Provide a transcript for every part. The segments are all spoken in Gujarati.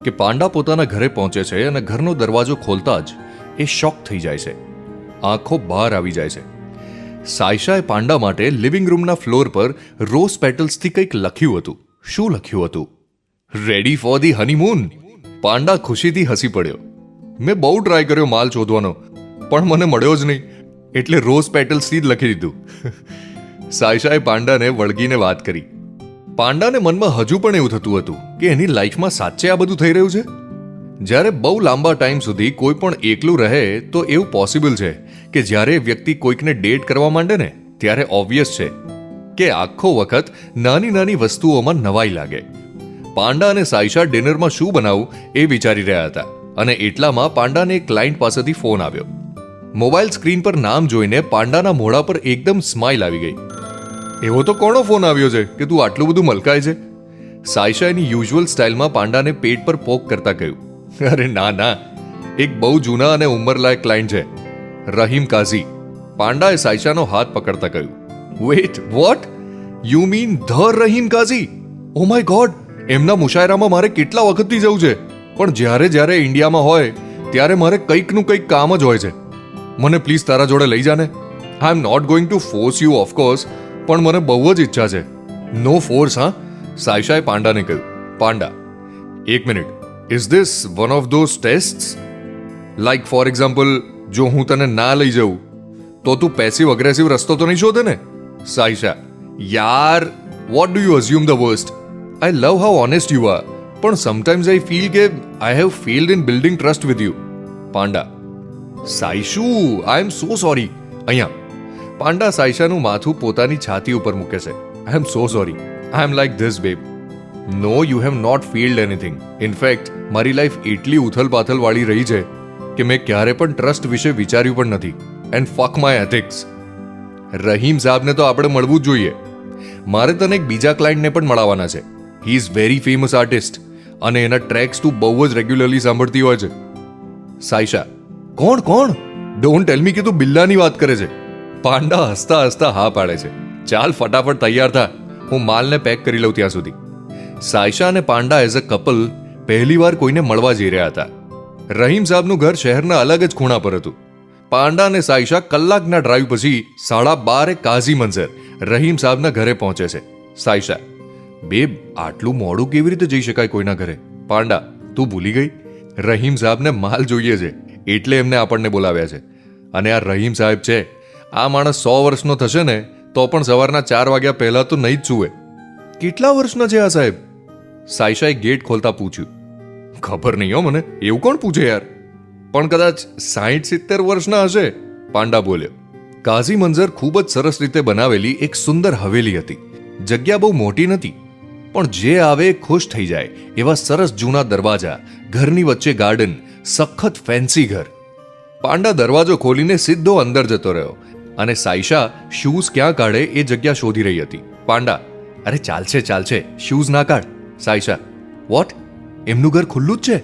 કે પાંડા પોતાના ઘરે પહોંચે છે અને ઘરનો દરવાજો ખોલતા જ એ શોક થઈ જાય છે. આંખો બહાર આવી જાય છે. સાયશાએ પાંડા માટે લિવિંગ રૂમના ફ્લોર પર રોઝ પેટલ્સથી કંઈક લખ્યું હતું. શું લખ્યું હતું? Ready for the honeymoon. Panda ખુશીથી હસી પડ્યો. મેં બહુ ટ્રાય કર્યો માલ શોધવાનો, પણ મને મળ્યો જ નહીં, એટલે રોઝ પેટલ્સથી જ લખી દીધું. સાયશાએ પાંડાને વળગીને વાત કરી. પાંડાને મનમાં હજુ પણ એવું થતું હતું કે એની લાઈફમાં સાચે આ બધું થઈ રહ્યું છે. જ્યારે બહુ લાંબા ટાઈમ સુધી કોઈ પણ એકલું રહે તો એવું પોસિબલ છે કે જ્યારે વ્યક્તિ કોઈકને ડેટ કરવા માંડે ને ત્યારે ઓબ્વિયસ છે કે આખો વખત નાની નાની વસ્તુઓમાં નવાઈ લાગે. પાંડા અને સાયશા ડિનરમાં શું બનાવું એ વિચારી રહ્યા હતા અને એટલામાં પાંડાને એક ક્લાયન્ટ પાસેથી ફોન આવ્યો. મોબાઈલ સ્ક્રીન પર નામ જોઈને પાંડાના મોઢા પર એકદમ સ્માઇલ આવી ગઈ. એવો તો કોનો ફોન આવ્યો છે કે તું આટલું બધું મલકાય છે? સાયશા એની યુઝ્યુઅલ સ્ટાઇલમાં પાંડાને પેટ પર પોક કરતા કહ્યું. અરે ના ના, એક બહુ જૂના અને ઉંમરલાયક ક્લાયન્ટ છે, રહીમ કાઝી. પાંડાએ સાયશાનો હાથ પકડતા કહ્યું. Wait, what? You mean the Rahim Kazi? Oh my god, એમના મુશાયરામાં મારે કેટલા વખતથી જવું છે, પણ જ્યારે ઇન્ડિયામાં હોય ત્યારે મારે કંઈકનું કંઈક કામ જ હોય છે. મને પ્લીઝ તારા જોડે લઈ જાને. I am not going to force you of course, પણ મને બહુ જ ઈચ્છા છે. નો ફોર્સ હા, સાયશાએ પાંડાને કહ્યું. પાંડા, એક minute, is this one of those test? Like for example, જો હું તને ના લઈ જાઉં તો તું પેસિવ અગ્રેસિવ રસ્તો તો નહીં શોધે ને? સાયશા, યાર, what do you assume the worst? I love how honest you are, પણ સમટાઈમ્સ આઈ ફીલ કે I have failed in building trust with you. Panda, Saishu, I am so sorry. અહીંયા પાંડા સાયશાનું માથું પોતાની છાતી ઉપર મૂકે છે. I am so sorry. I am like this babe. No, you have not failed anything. In fact મારી લાઈફ એટલી ઉથલ-પાથલ વાળી રહી છે કે મેં ક્યારે પણ ટ્રસ્ટ વિશે વિચાર્યું પણ નથી. And fuck my ethics. Rahim સાહેબને તો આપણે મળવું જ જોઈએ. મારે તને એક બીજા ક્લાયન્ટને પણ મળવાના છે. He is very famous artist અને એના ટ્રેક્સ તું બહુ જ રેગ્યુલરલી સાંભળતી હોય છે. સાયશા, કોણ કોણ? ડોન્ટ ટેલ મી કે તું બિલ્લાની વાત કરે છે. પાંડા હસતા હસતા હા પાડે છે. ચાલ ફટાફટ તૈયાર થા, હું માલને પેક કરી લઉં ત્યાં સુધી. સાયશા અને પાંડા એઝ અ કપલ પહેલીવાર કોઈને મળવા જઈ રહ્યા હતા. રહીમ સાહેબનું ઘર શહેરના અલગ જ ખૂણા પર હતું. પાંડા અને સાયશા કલાકના ડ્રાઈવ પછી 12:30 કાઝી મંઝર રહીમ સાહેબના ઘરે પહોંચે છે. સાયશા, બેબ, આટલું મોડું કેવી રીતે જઈ શકાય કોઈના ઘરે? પાંડા, તું ભૂલી ગઈ? રહીમ સાહેબને માલ જોઈએ છે એટલે એમને આપણને બોલાવ્યા છે. અને આ રહીમ સાહેબ છે, આ માણસ 100 વર્ષનો થશે ને તો પણ સવારના 4 વાગ્યા પહેલા તો નહીં જ સૂવે. કેટલા વર્ષના છે આ સાહેબ? સાયશાએ ગેટ ખોલતા પૂછ્યું. ખબર નહીં હો મને, એવું કોણ પૂછે યાર, પણ કદાચ 60-70 વર્ષના હશે. પાંડા બોલ્યો. કાઝી મંઝર ખૂબ જ સરસ રીતે બનાવેલી એક સુંદર હવેલી હતી. જગ્યા બહુ મોટી નથી, પણ જે આવે ખુશ થઈ જાય એવા સરસ જૂના દરવાજા, ઘરની વચ્ચે ગાર્ડન, સખત ફેન્સી ઘર. પાંડા દરવાજો ખોલીને સીધો અંદર જતો રહ્યો અને સાયશા શૂઝ ક્યાં કાઢે એ જગ્યા શોધી રહી હતી. પાંડા, અરે ચાલશે, શૂઝ ના કાઢ. સાયશા, વોટ? એમનું ઘર ખુલ્લું જ છે?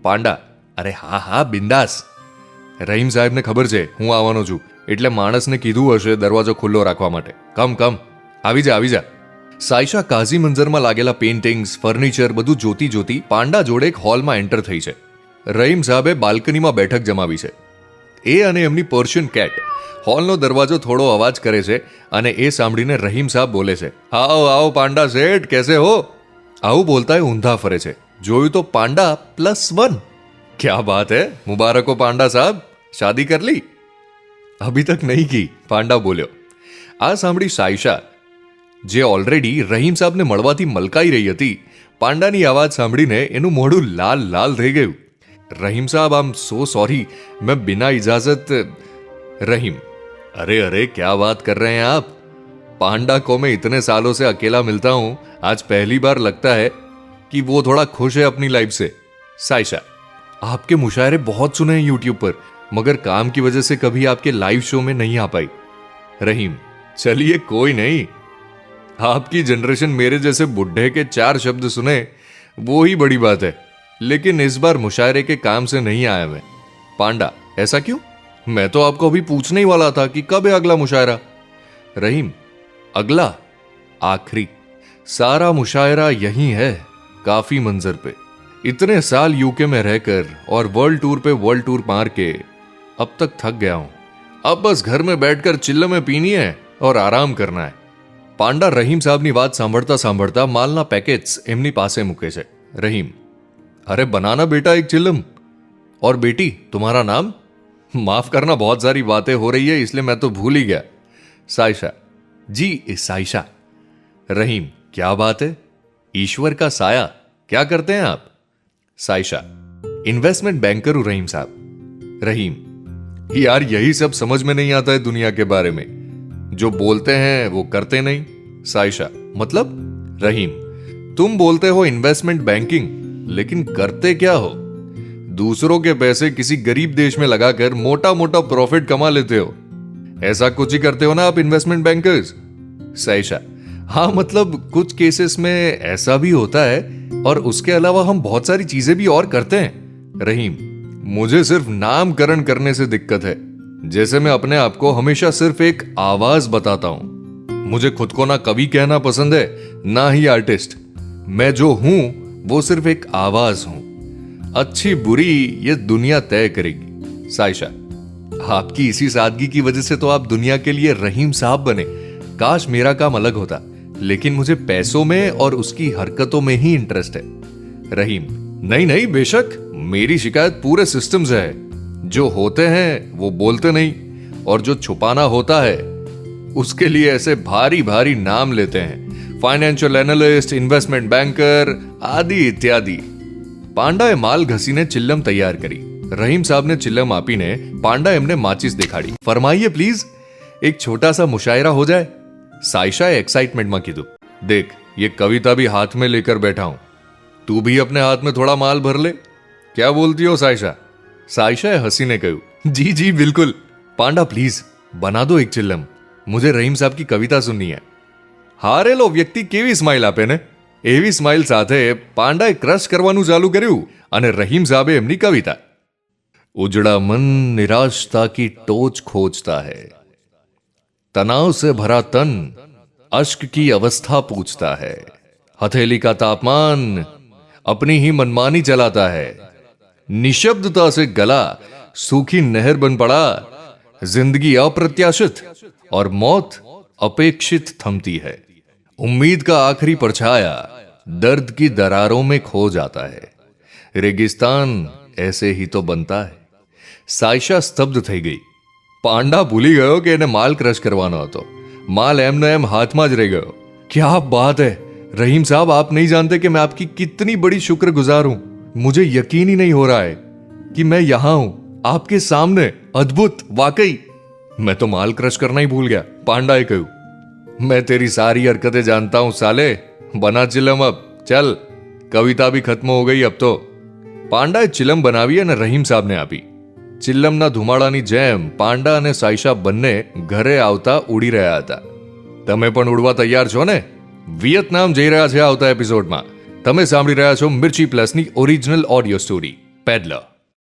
પાંડા, અરે હા, બિંદાસ. રહીમ સાહેબને ખબર છે હું આવવાનો છું, એટલે માણસને કીધું હશે દરવાજો ખુલ્લો રાખવા માટે. કમ, આવી જા. સાયશા કાઝી મંઝરમાં લાગેલા પેઇન્ટિંગ્સ, ફર્નિચર બધું જોતી પાંડા જોડે એક હોલમાં એન્ટર થઈ છે. રહીમ સાહેબે બાલ્કનીમાં બેઠક જમાવી છે. એ અને એમની પર્શિયન કેટ હોલનો દરવાજો થોડો અવાજ કરે છે અને એ સાંભળીને રહીમ સાહેબ બોલે છે, આવો પાંડા શેઠ, કેસે હો? આવું બોલતા એ ઊંધા ફરે છે. જોયું તો પાંડા +1. ક્યા બાત હે, મુબારકો પાંડા સાહેબ, શાદી કર લી? અભી તક નહીં કી, પાંડા બોલ્યો. આ સાંભળી સાયશા, જે ઓલરેડી રહીમ સાહેબને મળવાથી મલકાઈ રહી હતી, પાંડાની અવાજ સાંભળીને એનું મોઢું લાલ થઈ ગયું. Rahim Sahab, I am so sorry, मैं बिना इजाजत. रहीम, अरे क्या बात कर रहे हैं आप? पांडा को मैं इतने सालों से अकेला मिलता हूं, आज पहली बार लगता है कि वो थोड़ा खुश है अपनी लाइफ से. सायशा, आपके मुशायरे बहुत सुने हैं यूट्यूब पर, मगर काम की वजह से कभी आपके लाइव शो में नहीं आ पाई. रहीम, चलिए कोई नहीं, आपकी जनरेशन मेरे जैसे बुढ़े के 4 शब्द सुने वो ही बड़ी बात है, लेकिन इस बार मुशायरे के काम से नहीं आया मैं. पांडा, ऐसा क्यों? मैं तो आपको अभी पूछने ही वाला था कि कब है अगला मुशायरा. रहीम, अगला, आखिरी, सारा मुशायरा यहीं है, काफी मंजर पे. इतने साल यूके में रहकर और वर्ल्ड टूर पे वर्ल्ड टूर मार के अब तक थक गया हूं। अब बस घर में बैठकर चिल्लमें पीनी है और आराम करना है। પાંડા રહીમ સાહેબની વાત સાંભળતા સાંભળતા માલના પેકેટ્સ એમની પાસે મૂકે છે। રહીમ, अरे बनाना बेटा एक चिल्लम। और बेटी तुम्हारा नाम? माफ करना, बहुत सारी बातें हो रही है इसलिए मैं तो भूल ही गया। साइशा, जी साइशा। रहीम, क्या बात है? ईश्वर का साया, क्या करते हैं आप? साइशा, इन्वेस्टमेंट बैंकर हूं रहीम साहब। रहीम, यार यही सब समझ में नहीं आता है दुनिया के बारे में, जो बोलते हैं वो करते नहीं। साइशा, मतलब? रहीम, तुम बोलते हो इन्वेस्टमेंट बैंकिंग, लेकिन करते क्या हो? दूसरों के पैसे किसी गरीब देश में लगाकर मोटा मोटा प्रॉफिट कमा लेते हो, ऐसा कुछ ही करते हो ना आप इन्वेस्टमेंट बैंकर्स। साइशा, हाँ मतलब कुछ केसेस में ऐसा भी होता है और उसके अलावा हम बहुत सारी चीजें भी और करते हैं। रहीम, मुझे सिर्फ नामकरण करने से दिक्कत है। जैसे मैं अपने आप को हमेशा सिर्फ एक आवाज बताता हूं। मुझे खुद को ना कवि कहना पसंद है ना ही आर्टिस्ट। मैं जो हूं वो सिर्फ एक आवाज हूं। अच्छी बुरी ये दुनिया तय करेगी। साइशा, आपकी इसी सादगी की वजह से तो आप दुनिया के लिए रहीम साहब बने। काश मेरा काम अलग होता, लेकिन मुझे पैसों में और उसकी हरकतों में ही इंटरेस्ट है। रहीम, नहीं नहीं बेशक, मेरी शिकायत पूरे सिस्टम से है। जो होते हैं वो बोलते नहीं, और जो छुपाना होता है उसके लिए ऐसे भारी भारी नाम लेते हैं, फाइनेंशियल एनालिस्ट, इन्वेस्टमेंट बैंकर आदि इत्यादि। પાંડાએ માલ ઘસીને ચિલ્લમ તૈયાર કરી। રહીમ સાહબને ચિલ્લમ આપીને પાંડા એમને માચિસ દેખાડી। ફરમાइए प्लीज, एक छोटा सा मुशायरा हो जाए। साइशाए एक्साइटमेंट में कीधु, देख ये कविता भी हाथ में लेकर बैठा हूं, तू भी अपने हाथ में थोड़ा माल भर ले। क्या बोलती हो साइशा? साइशाए हंसीने કહ્યું, जी जी बिल्कुल। પાંડા प्लीज बना दो एक चिल्लम, मुझे रहीम साहब की कविता सुननी है। हारेलो व्यक्ति केवी स्माइल આપે ને, એવી સ્માઇલ સાથે પાંડાએ ક્રશ કરવાનું ચાલુ કર્યું અને રહીમ સાહેબે એમની કવિતા। उजड़ा मन निराशता की टोच खोजता है, तनाव से भरा तन अश्क की अवस्था पूछता है, हथेली का तापमान अपनी ही मनमानी चलाता है, निशब्दता से गला सूखी नहर बन पड़ा, जिंदगी अप्रत्याशित और मौत अपेक्षित थमती है, उम्मीद का आखिरी परछाया दर्द की दरारों में खो जाता है, रेगिस्तान ऐसे ही तो बनता है। साइशा स्तब्ध થઈ ગઈ। પાંડા ભૂલી ગયો કે એને માલ ક્રશ કરવાનો હતો। માલ એમને એમ હાથમાં જ રહી ગયો। क्या बात है रहीम साहब, आप नहीं जानते कि मैं आपकी कितनी बड़ी शुक्रगुजार हूं। मुझे यकीन ही नहीं हो रहा है कि मैं यहां हूं आपके सामने। अद्भुत, वाकई मैं तो माल क्रश करना ही भूल गया। પાંડાએ કહ્યું, मैं तेरी सारी हरकतें जानता हूं साले, बना चिलम अब, चल कविता भी खत्म हो गई अब तो। પાંડાએ ચિલમ બનાવી અને રહીમ સાહેબને આપી। ચિલ્લમના ધુમાડાની જેમ પાંડા અને સાઇશા બંને ઘરે આવતા ઉડી રહ્યા હતા। તમે પણ ઉડવા તૈયાર છો ને? વિયેતનામ જઈ રહ્યા છે આવતા એપિસોડમાં। તમે સાંભળી રહ્યા છો મિર્ચી પ્લસની ઓરિજિનલ ઓડિયો સ્ટોરી પેડલર।